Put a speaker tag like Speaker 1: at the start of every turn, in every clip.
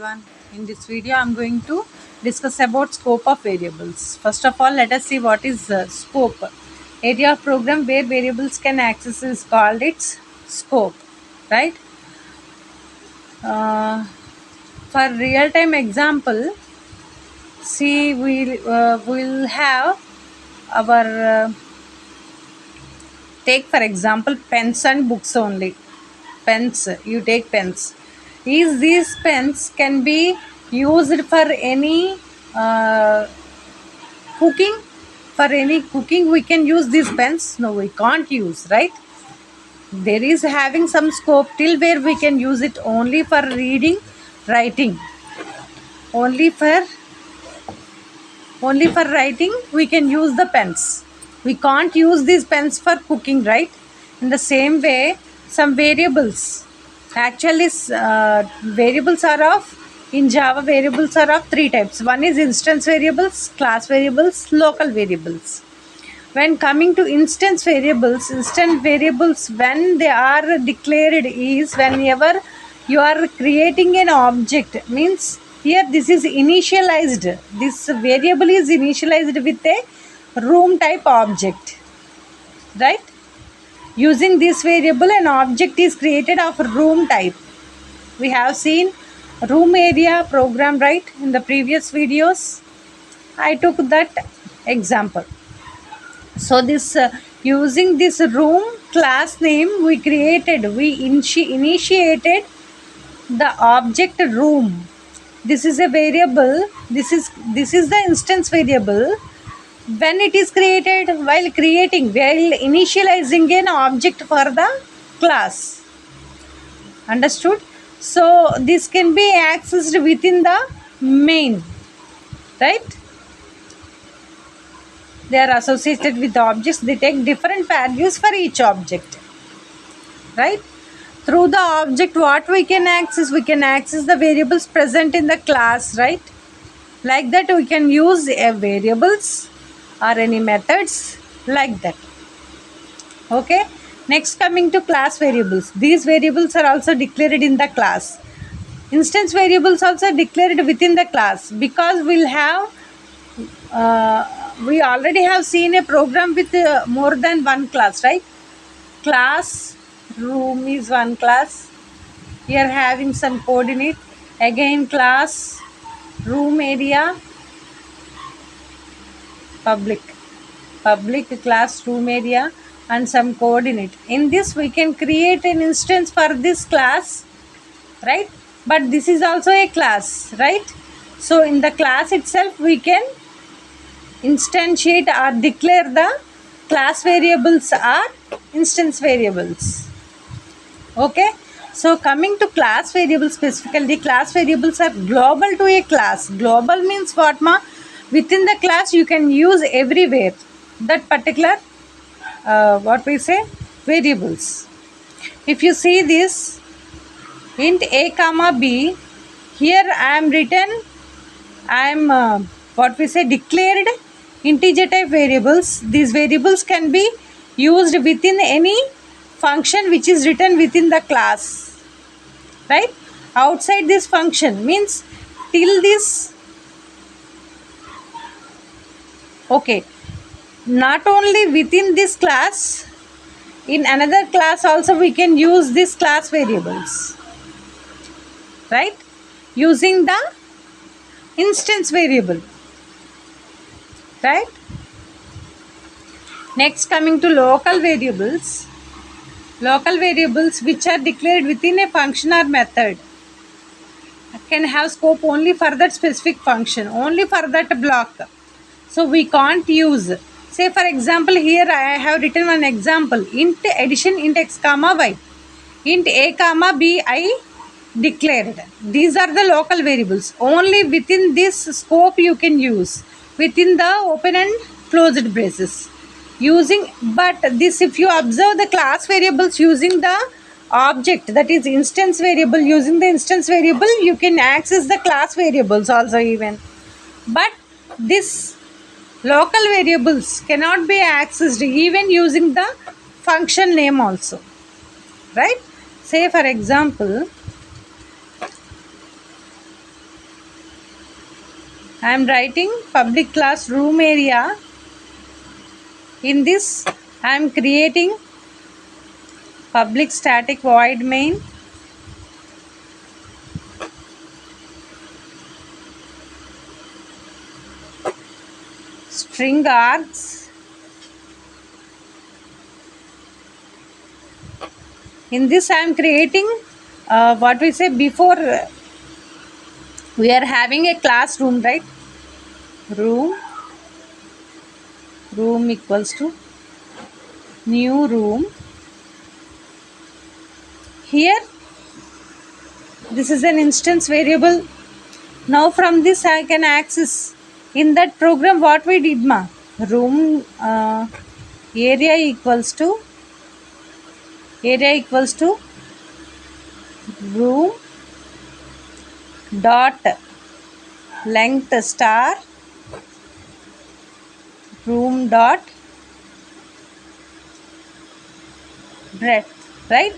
Speaker 1: everyone. In this video I'm going to discuss about scope of variables. First of all, let us see what is scope. Area of program where variables can access is called its scope, right? Uh, for real-time example, see we'll have our take for example pens and books only. Pens, you take pens. Is these pens can be used for any uh, cooking? For any cooking we can use these pens? No, we can't use, right? There is having some scope till where we can use it only for reading, writing. Only for writing we can use the pens. We can't use these pens for cooking, right? In the same way, some variables. Actually, variables are of, in Java, variables are of three types. One is instance variables, class variables, local variables. When coming to instance variables when they are declared is whenever you are creating an object, means here this is initialized, this variable is initialized with a room type object, right? Using this variable an object is created of room type. We have seen room area program, right? In the previous videos I took that example. So this using this room class name we initiated the object room. This is a variable, this is the instance variable. When it is created, while initializing an object for the class, understood? So this can be accessed within the main, right? They are associated with the objects, they take different values for each object, right? Through the object what we can access the variables present in the class, right? Like that we can use variables or any methods like that. Okay, next coming to class variables. These variables are also declared in the class. Instance variables also declared within the class, because we'll have we already have seen a program with more than one class, right? Class room is one class. Here having some coordinate. Again class room area public class room area and some coordinate. In this we can create an instance for this class, right? But this is also a class, right? So in the class itself we can instantiate or declare the class variables are instance variables. Okay, so coming to class variables specifically, class variables are global to a class. Global means what, ma? Within the class you can use everywhere that particular what we say variables. If you see this int a comma b, here I am what we say declared integer type variables. These variables can be used within any function which is written within the class, right? Outside this function means till this, okay, not only within this class, in another class also we can use this class variables, right? Using the instance variable, right? Next coming to local variables. Local variables which are declared within a function or method can have scope only for that specific function, only for that block. So we can't use, say for example here I have written one example, int addition int x comma y, int a comma b I declared. These are the local variables. Only within this scope you can use, within the open and closed braces. Using, but this, if you observe the class variables using the object, that is instance variable, using the instance variable you can access the class variables also even. But this local variables cannot be accessed even using the function name also, right? Say for example I am writing public classroom area. In this I am creating public static void main. String args. In this I am creating what we say before we are having a classroom, right? Room equals to new room. Here this is an instance variable. Now from this I can access. In that program what we did ma, room area equals to room dot length star room dot breadth, right?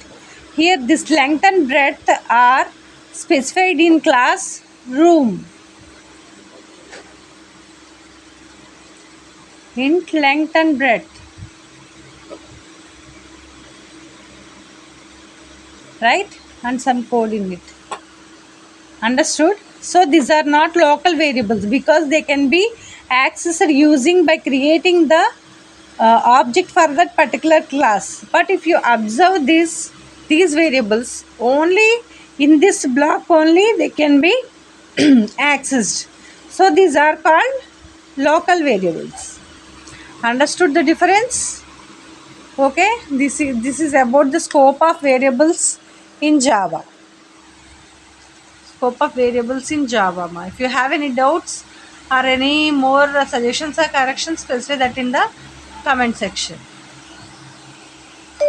Speaker 1: Here this length and breadth are specified in class room. Int length and breadth, right? And some code in it. Understood? So these are not local variables because they can be accessed using by creating the object for that particular class. But if you observe these variables only in this block only, they can be accessed. So these are called local variables. Understood the difference? Okay, this is about the scope of variables in Java. Scope of variables in Java. If you have any doubts or any more suggestions or corrections, please say that in the comment section.